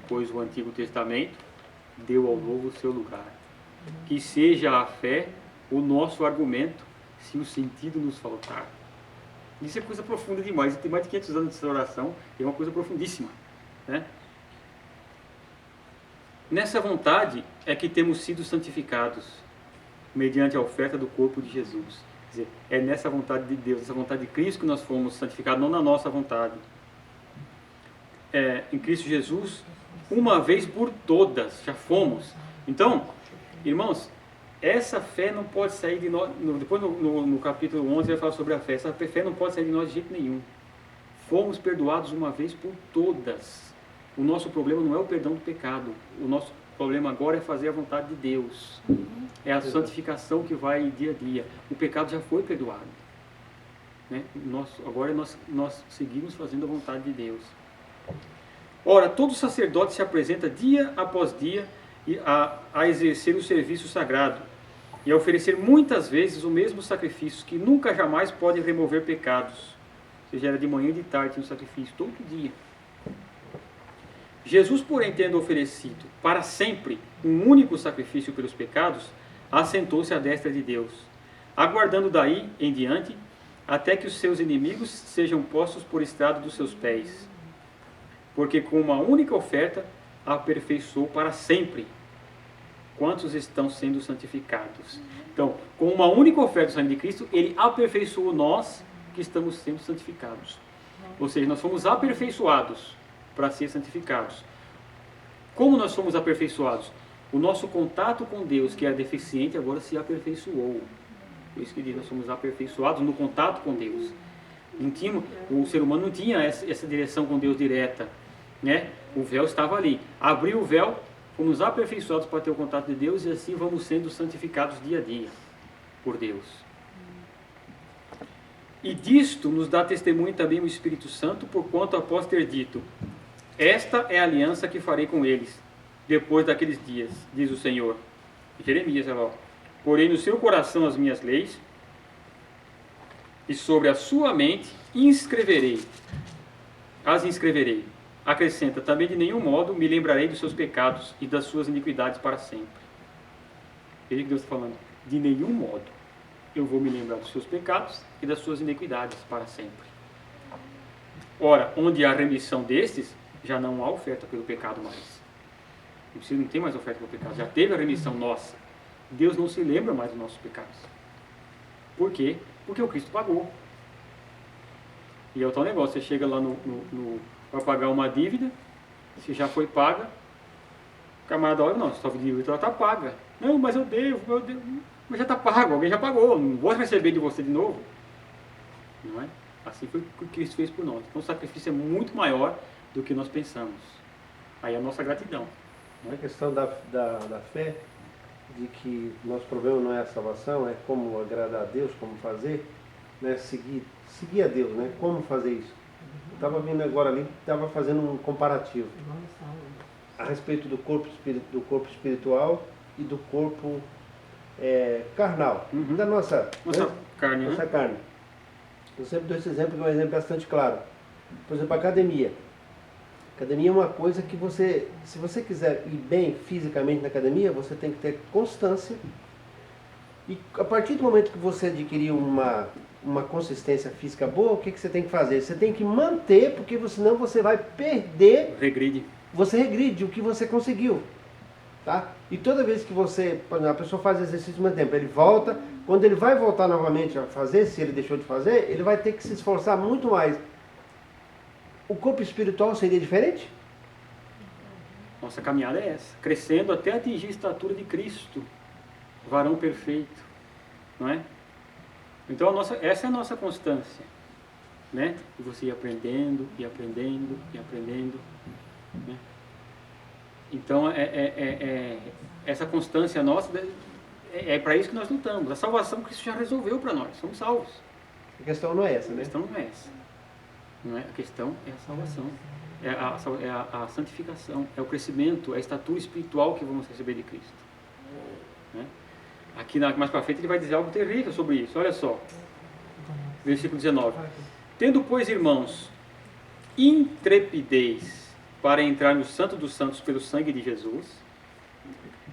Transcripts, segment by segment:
pois, o Antigo Testamento deu ao Novo o seu lugar. Que seja a fé o nosso argumento, se o sentido nos faltar. Isso é coisa profunda demais. Tem mais de 500 anos dessa oração, é uma coisa profundíssima, né? Nessa vontade é que temos sido santificados, mediante a oferta do corpo de Jesus. Quer dizer, é nessa vontade de Deus, nessa vontade de Cristo que nós fomos santificados, não na nossa vontade. Em Cristo Jesus, uma vez por todas, já fomos. Então, irmãos, essa fé não pode sair de nós. Depois no capítulo 11 vai falar sobre a fé. Essa fé não pode sair de nós de jeito nenhum. Fomos perdoados uma vez por todas. O nosso problema não é o perdão do pecado. O nosso problema agora é fazer a vontade de Deus. É a santificação que vai dia a dia. O pecado já foi perdoado, né? Agora nós seguimos fazendo a vontade de Deus. Ora, todo sacerdote se apresenta dia após dia a exercer o serviço sagrado e a oferecer muitas vezes o mesmo sacrifício, que nunca jamais pode remover pecados. Ou seja, era de manhã e de tarde no sacrifício, todo dia. Jesus, porém, tendo oferecido para sempre um único sacrifício pelos pecados, assentou-se à destra de Deus, aguardando daí em diante até que os seus inimigos sejam postos por estrado dos seus pés. Porque com uma única oferta aperfeiçoou para sempre quantos estão sendo santificados. Então, com uma única oferta do sangue de Cristo, ele aperfeiçoou nós que estamos sendo santificados. Ou seja, nós fomos aperfeiçoados para ser santificados. Como nós fomos aperfeiçoados? O nosso contato com Deus, que era deficiente, agora se aperfeiçoou. Por isso que diz, nós somos aperfeiçoados no contato com Deus. O ser humano não tinha essa direção com Deus direta, né? O véu estava ali. Abriu o véu, fomos aperfeiçoados para ter o contato de Deus e assim vamos sendo santificados dia a dia por Deus. E disto nos dá testemunho também o Espírito Santo, porquanto após ter dito: esta é a aliança que farei com eles, depois daqueles dias, diz o Senhor. Jeremias, porém no seu coração as minhas leis, e sobre a sua mente as inscreverei. Acrescenta, também de nenhum modo me lembrarei dos seus pecados e das suas iniquidades para sempre. Veja que Deus está falando, de nenhum modo eu vou me lembrar dos seus pecados e das suas iniquidades para sempre. Ora, onde há remissão destes, já não há oferta pelo pecado mais. Não tem mais oferta pelo pecado, já teve a remissão nossa. Deus não se lembra mais dos nossos pecados. Por quê? Porque o Cristo pagou. E é o tal negócio, você chega lá para pagar uma dívida, se já foi paga, o camarada olha, não, sua dívida está paga. Não, mas eu devo, mas já está pago, alguém já pagou, não vou receber de você de novo. Não é? Assim foi o que Cristo fez por nós. Então o sacrifício é muito maior do que nós pensamos. Aí é a nossa gratidão. A questão da fé, de que nosso problema não é a salvação, é como agradar a Deus, como fazer, né? Seguir a Deus, né? Como fazer isso. Estava vindo agora ali, estava fazendo um comparativo a respeito do corpo espiritual e do corpo carnal, da nossa carne. Nossa carne. Eu sempre dou esse exemplo, que é um exemplo bastante claro. Por exemplo, a academia. Academia é uma coisa que se você quiser ir bem fisicamente na academia, você tem que ter constância. E a partir do momento que você adquirir uma consistência física boa, o que você tem que fazer? Você tem que manter, porque senão você vai perder. Você regride o que você conseguiu. Tá? E toda vez que a pessoa faz exercício muito tempo, ele volta, quando ele vai voltar novamente a fazer, se ele deixou de fazer, ele vai ter que se esforçar muito mais. O corpo espiritual seria diferente? Nossa caminhada é essa, crescendo até atingir a estatura de Cristo, varão perfeito, não é? Então essa é a nossa constância, né? E você ir aprendendo, e aprendendo, e aprendendo, né? Então essa constância nossa é para isso que nós lutamos. A salvação Cristo já resolveu para nós, somos salvos. A questão não é essa, né? A questão não é essa. Não é? A questão é a salvação, é a santificação, é o crescimento, é a estatura espiritual que vamos receber de Cristo. Né? Aqui mais para frente ele vai dizer algo terrível sobre isso, olha só, versículo 19. Tendo, pois, irmãos, intrepidez para entrar no Santo dos Santos pelo sangue de Jesus,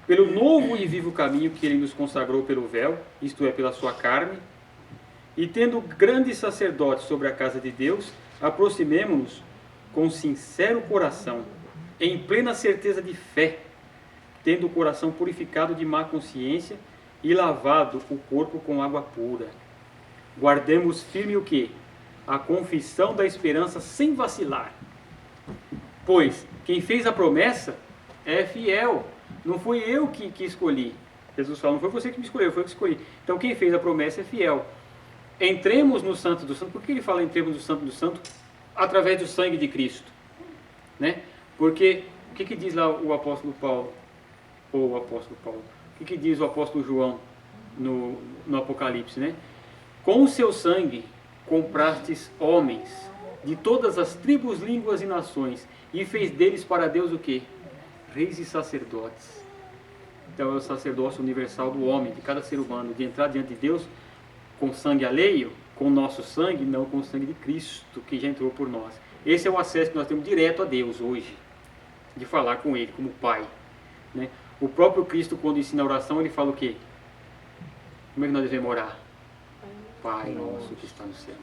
pelo novo e vivo caminho que ele nos consagrou pelo véu, isto é, pela sua carne, e tendo grande sacerdote sobre a casa de Deus, aproximemo-nos com sincero coração, em plena certeza de fé, tendo o coração purificado de má consciência e lavado o corpo com água pura. Guardemos firme o quê? A confissão da esperança sem vacilar. Pois quem fez a promessa é fiel. Não fui eu que escolhi. Jesus fala, não foi você que me escolheu, foi eu que escolhi. Então quem fez a promessa é fiel. Entremos no Santo do Santo. Por que ele fala entremos no Santo do Santo? Através do sangue de Cristo. Né? Porque, o que diz lá o apóstolo Paulo? Ou o apóstolo Paulo? O que diz o apóstolo João no Apocalipse? Né? Com o seu sangue comprastes homens de todas as tribos, línguas e nações, e fez deles para Deus o quê? Reis e sacerdotes. Então é o sacerdócio universal do homem, de cada ser humano, de entrar diante de Deus com sangue alheio, com o nosso sangue, não com o sangue de Cristo, que já entrou por nós. Esse é o acesso que nós temos direto a Deus hoje, de falar com Ele, como Pai. Né? O próprio Cristo, quando ensina a oração, ele fala o quê? Como é que nós devemos orar? Pai nosso que está no céu.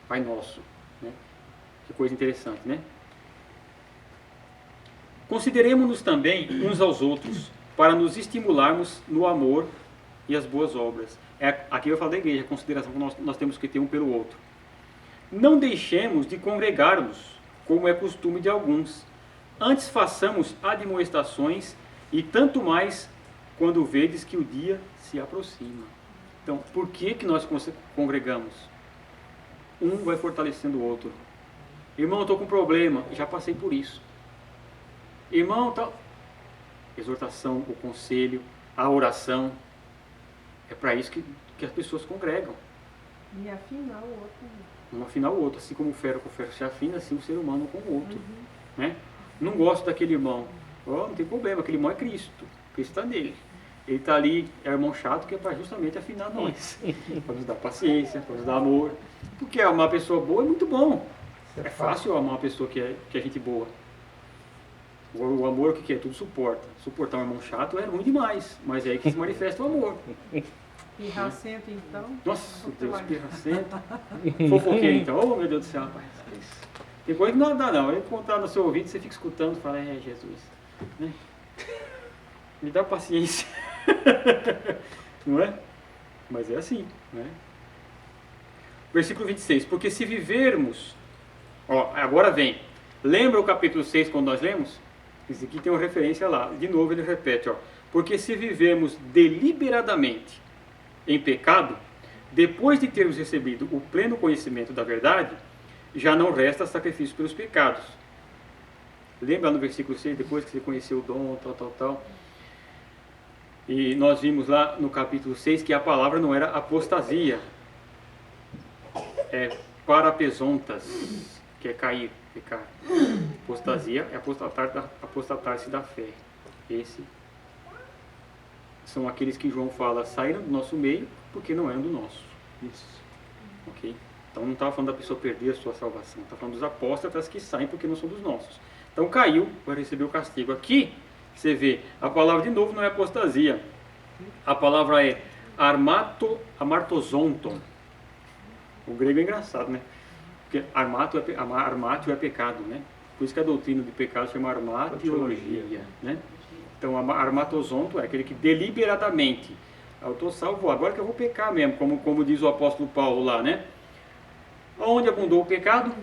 Pai nosso. Né? Que coisa interessante, né? Consideremos-nos também uns aos outros, para nos estimularmos no amor e as boas obras. Aqui eu falo da igreja, a consideração que nós temos que ter um pelo outro. Não deixemos de congregar-nos, como é costume de alguns. Antes façamos admoestações, e tanto mais quando vedes que o dia se aproxima. Então, por que nós congregamos? Um vai fortalecendo o outro. Irmão, eu estou com problema, já passei por isso. Irmão, tal. Exortação, o conselho, a oração. É para isso que as pessoas congregam. E afinar o outro. Um afinar o outro. Assim como o ferro com o ferro se afina, assim o ser humano com o outro. Né? Não gosto daquele irmão. Oh, não tem problema, aquele irmão é Cristo. Cristo está nele. Ele está ali, é irmão chato, que é para justamente afinar nós. Para nos dar paciência, para nos dar amor. Porque amar uma pessoa boa é muito bom. É fácil amar uma pessoa que é gente boa. O amor, o que é? Tudo suporta. Suportar um irmão chato é ruim demais, mas é aí que se manifesta o amor. Pirracento, então? Nossa, Deus, pirracento. Fofoqueiro, então. Oh, meu Deus do céu, rapaz. Tem coisa que não dá, não. Ele contar no seu ouvido, você fica escutando e fala, é, Jesus. Né? Me dá paciência. Não é? Mas é assim, né? Versículo 26. Porque se vivermos... Ó, agora vem. Lembra o capítulo 6 quando nós lemos? Isso aqui tem uma referência lá. De novo ele repete, ó. Porque se vivemos deliberadamente em pecado, depois de termos recebido o pleno conhecimento da verdade, já não resta sacrifício pelos pecados. Lembra no versículo 6, depois que você conheceu o dom, tal. E nós vimos lá no capítulo 6 que a palavra não era apostasia. É parapesontas, que é cair, pecar. Apostasia é apostatar-se da fé. Esse são aqueles que João fala, saíram do nosso meio porque não eram do nosso. Isso. Ok? Então não estava falando da pessoa perder a sua salvação, está falando dos apóstatas que saem porque não são dos nossos. Então caiu, vai receber o castigo. Aqui você vê, a palavra de novo não é apostasia. A palavra é amartozonton. O grego é engraçado, né? Porque armatio é pecado, né? Por isso que a doutrina de pecado chama armatiologia, né? Então, armatozonto é aquele que deliberadamente, eu estou salvo, agora que eu vou pecar mesmo, como diz o apóstolo Paulo lá, né? Onde abundou o pecado,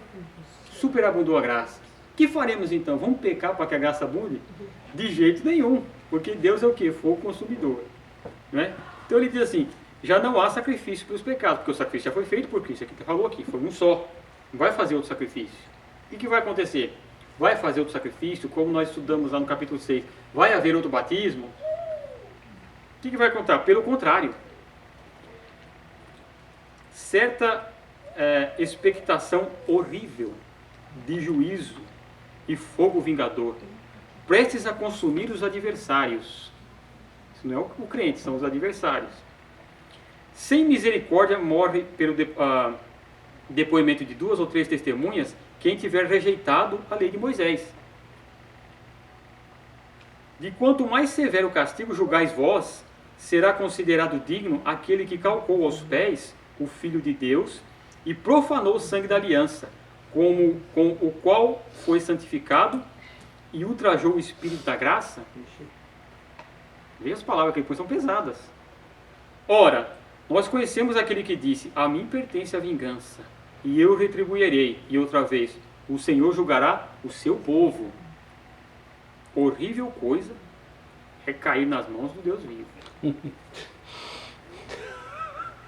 superabundou a graça. O que faremos então? Vamos pecar para que a graça abunde? De jeito nenhum, porque Deus é o que? Fogo consumidor, né? Então ele diz assim, já não há sacrifício pelos pecados, porque o sacrifício já foi feito por Cristo, aqui falou aqui, foi um só. Não vai fazer outro sacrifício. O que vai acontecer? Vai fazer outro sacrifício, como nós estudamos lá no capítulo 6, vai haver outro batismo? O que vai acontecer? Pelo contrário. Certa expectação horrível de juízo e fogo vingador, prestes a consumir os adversários. Isso não é o crente, são os adversários. Sem misericórdia morre pelo depoimento de 2 ou 3 testemunhas, quem tiver rejeitado a lei de Moisés. De quanto mais severo castigo julgais vós, será considerado digno aquele que calcou aos pés o Filho de Deus e profanou o sangue da aliança, com o qual foi santificado e ultrajou o Espírito da graça. Veja as palavras que ele pôs, são pesadas. Ora, nós conhecemos aquele que disse: a mim pertence a vingança, e eu retribuirei. E outra vez, o Senhor julgará o seu povo. Horrível coisa é cair nas mãos do Deus vivo.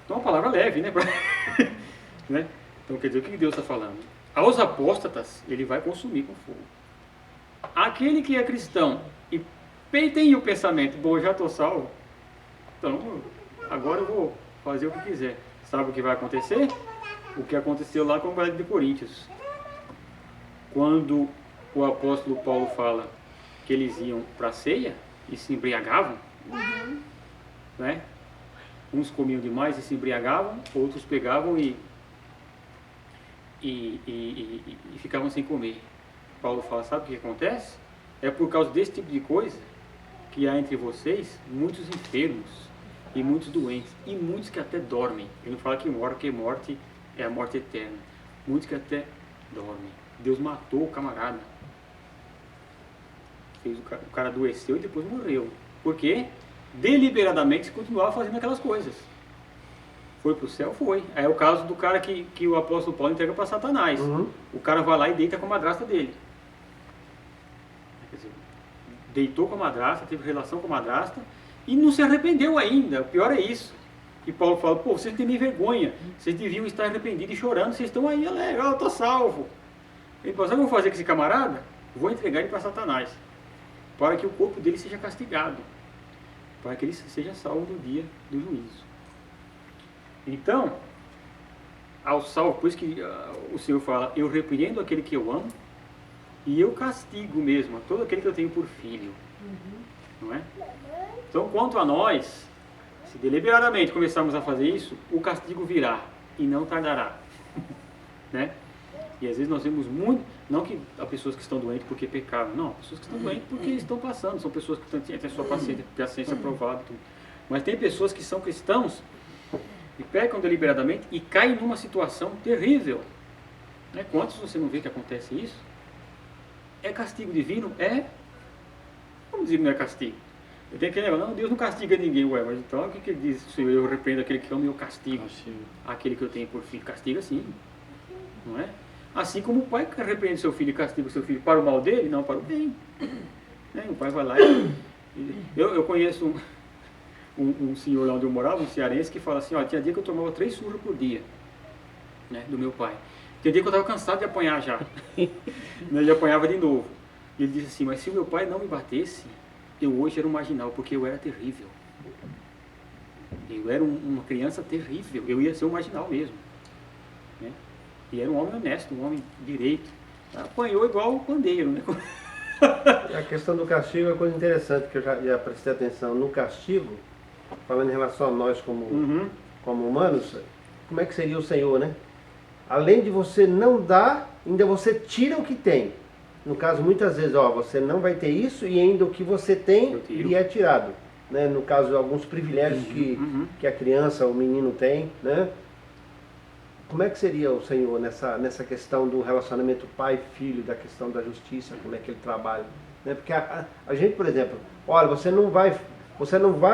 Então, uma palavra leve, né? Né? Então, quer dizer, o que Deus está falando? Aos apóstatas, ele vai consumir com fogo. Aquele que é cristão e tem o pensamento: bom, eu já estou salvo, então agora eu vou fazer o que quiser. Sabe o que vai acontecer? O que aconteceu lá com o galera de Coríntios. Quando o apóstolo Paulo fala que eles iam para a ceia e se embriagavam, né? Uns comiam demais e se embriagavam, outros pegavam e ficavam sem comer. Paulo fala: sabe o que acontece? É por causa desse tipo de coisa que há entre vocês muitos enfermos e muitos doentes, e muitos que até dormem. Ele não fala que morte é a morte eterna. Muitos que até dormem. Deus matou o camarada. O cara adoeceu e depois morreu. Por quê? Deliberadamente continuava fazendo aquelas coisas. Foi para o céu? Foi. Aí é o caso do cara que o apóstolo Paulo entrega para Satanás. O cara vai lá e deita com a madrasta dele. Quer dizer, deitou com a madrasta, teve relação com a madrasta e não se arrependeu ainda. O pior é isso. E Paulo fala: pô, vocês têm vergonha, vocês deviam estar arrependidos e chorando, vocês estão aí, legal, eu estou salvo. Ele falou: sabe o que eu vou fazer com esse camarada? Vou entregar ele para Satanás, para que o corpo dele seja castigado, para que ele seja salvo no dia do juízo. Então, ao salvo, por isso que o Senhor fala: eu repreendo aquele que eu amo e eu castigo mesmo a todo aquele que eu tenho por filho. Não é? Então, quanto a nós, se deliberadamente começarmos a fazer isso, o castigo virá e não tardará. Né? E às vezes nós vemos muito, não que há pessoas que estão doentes porque pecaram, não, pessoas que estão doentes porque estão passando, são pessoas que têm a sua paciência aprovada, tudo. Mas tem pessoas que são cristãos e pecam deliberadamente e caem numa situação terrível. Né? Quantos você não vê que acontece isso? É castigo divino? É. Vamos dizer que não é castigo. Eu tenho que lembrar: não, Deus não castiga ninguém. Ué, mas então o que ele diz? Senhor, eu repreendo aquele que ama e eu castigo aquele que eu tenho por filho. Castiga sim, não é? Assim como o pai repreende seu filho e castiga o seu filho para o mal dele, não para o bem. Né? O pai vai lá e... Eu conheço um senhor lá onde eu morava, um cearense, que fala assim: ó, tinha dia que eu tomava 3 surras por dia, né, do meu pai. Tinha dia que eu estava cansado de apanhar já. Né, e apanhava de novo. E ele disse assim: mas se o meu pai não me batesse, eu hoje era um marginal, porque eu era terrível. Eu era uma criança terrível, eu ia ser um marginal mesmo. Né? E era um homem honesto, um homem direito. Apanhou igual o pandeiro, né? A questão do castigo é uma coisa interessante, que eu já prestei atenção. No castigo, falando em relação a nós como humanos, como é que seria o Senhor, né? Além de você não dar, ainda você tira o que tem. No caso, muitas vezes, ó, você não vai ter isso e ainda o que você tem lhe é tirado. Né? No caso, alguns privilégios que a criança, o menino tem, né? Como é que seria o Senhor nessa questão do relacionamento pai-filho, da questão da justiça, como é que ele trabalha? Né? Porque a gente, por exemplo, olha, você não vai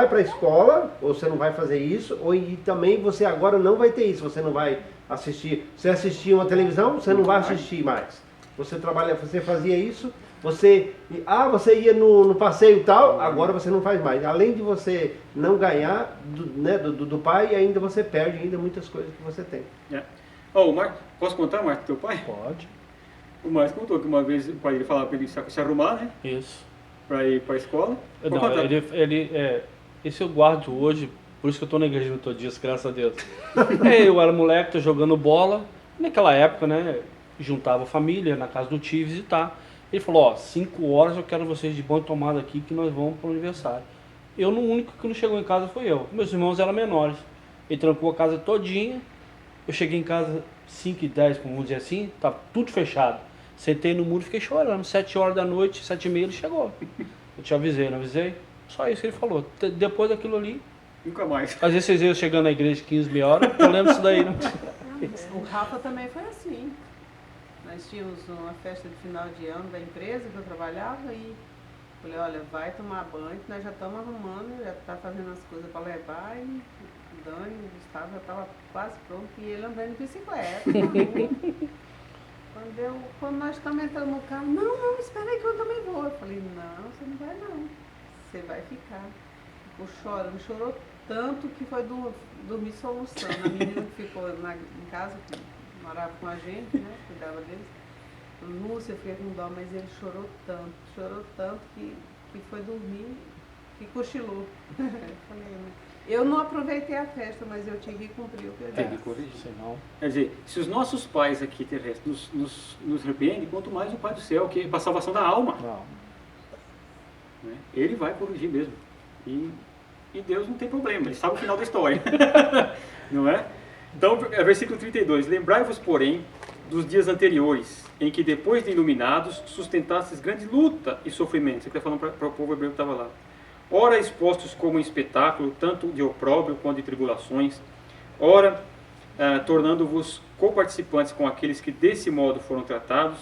para a escola, ou você não vai fazer isso, e também você agora não vai ter isso, você não vai assistir. Você assistia uma televisão, você não vai assistir mais. Você fazia isso, você ia no passeio tal, agora você não faz mais. Além de você não ganhar do pai, ainda você perde ainda muitas coisas que você tem. O Marcos, posso contar, Marcos, teu pai? Pode. O Marcos contou que uma vez o pai dele falava para ele se arrumar, né? Isso. Para ir para a escola. Não, esse eu guardo hoje, por isso que eu estou na igreja metodista, graças a Deus. Eu era moleque, tô jogando bola, naquela época, né? Juntava a família na casa do tio visitar. Ele falou: ó, 5 horas eu quero vocês de bonde tomada aqui que nós vamos para o aniversário. O único que não chegou em casa foi eu. Meus irmãos eram menores. Ele trancou a casa todinha Eu cheguei em casa 5h10, vamos dizer assim, tava tudo fechado. Sentei no muro e fiquei chorando. 7 horas da noite, 7h30 ele chegou. Eu te avisei, não avisei? Só isso que ele falou. Depois daquilo ali, Nunca mais. às vezes vocês iam chegando na igreja 15 meia hora, eu lembro disso daí, né? O Rafa também foi assim. Nós tínhamos uma festa de final de ano da empresa que eu trabalhava e falei, olha, vai tomar banho, que nós já estamos arrumando, já está fazendo as coisas para levar e o Dani, o Gustavo já estava quase pronto e ele andando de bicicleta. na rua. Quando nós estamos entrando no carro, não, espera aí que eu também vou. Eu falei, não, você não vai não, você vai ficar. Ficou chorando, chorou tanto que foi dormir soluçando. A menina que ficou em casa, que morava com a gente, né, cuidava deles, Lúcia, eu fiquei com dó, mas ele chorou tanto que foi dormir e cochilou. Eu falei, eu não aproveitei a festa, mas eu tinha que cumprir o que eu Tem que disse. corrigir. Senão, Quer dizer, se os nossos pais aqui terrestres nos repreendem, quanto mais o Pai do Céu, que é para a salvação da alma. não. Né? Ele vai corrigir mesmo. E Deus não tem problema, ele sabe o final da história. Não é? Então, versículo 32. Lembrai-vos, porém, dos dias anteriores, em que depois de iluminados, sustentastes grande luta e sofrimento. Você está falando para o povo hebreu que estava lá. Ora expostos como um espetáculo, tanto de opróbrio quanto de tribulações. Ora, tornando-vos coparticipantes com aqueles que desse modo foram tratados,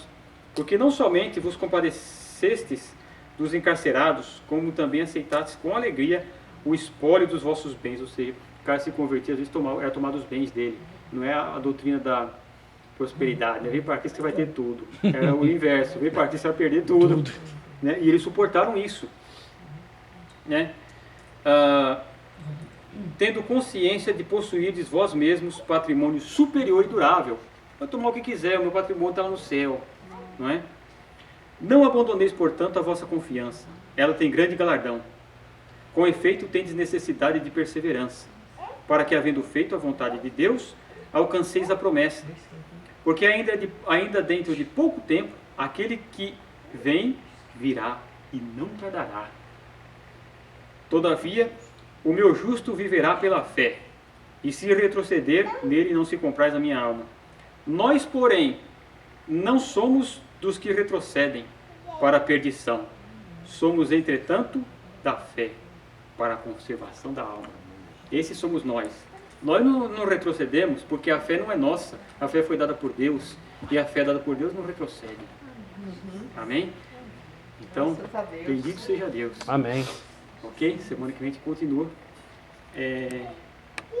porque não somente vos compadecestes dos encarcerados, como também aceitastes com alegria o espólio dos vossos bens. Ou seja, o cara se convertia, às vezes era tomar os bens dele. Não é a doutrina da prosperidade, né? Vem para aqui você vai ter tudo. É o inverso, vem para aqui você vai perder tudo. Né? E eles suportaram isso. Né? Tendo consciência de possuirdes vós mesmos patrimônio superior e durável. Vai tomar o que quiser, o meu patrimônio está lá no céu. Não é? Não abandoneis, portanto, a vossa confiança. Ela tem grande galardão. Com efeito, tendes necessidade de perseverança, para que, havendo feito a vontade de Deus, alcanceis a promessa. Porque ainda dentro de pouco tempo, aquele que vem, virá e não tardará. Todavia, o meu justo viverá pela fé, e se retroceder, nele não se compraz a minha alma. Nós, porém, não somos dos que retrocedem para a perdição. Somos, entretanto, da fé, para a conservação da alma. Esses somos nós. Nós não retrocedemos porque a fé não é nossa. A fé foi dada por Deus, e a fé dada por Deus não retrocede. Amém? Então, Graças a Deus. bendito seja Deus. Amém. Ok? Semana que vem a gente continua.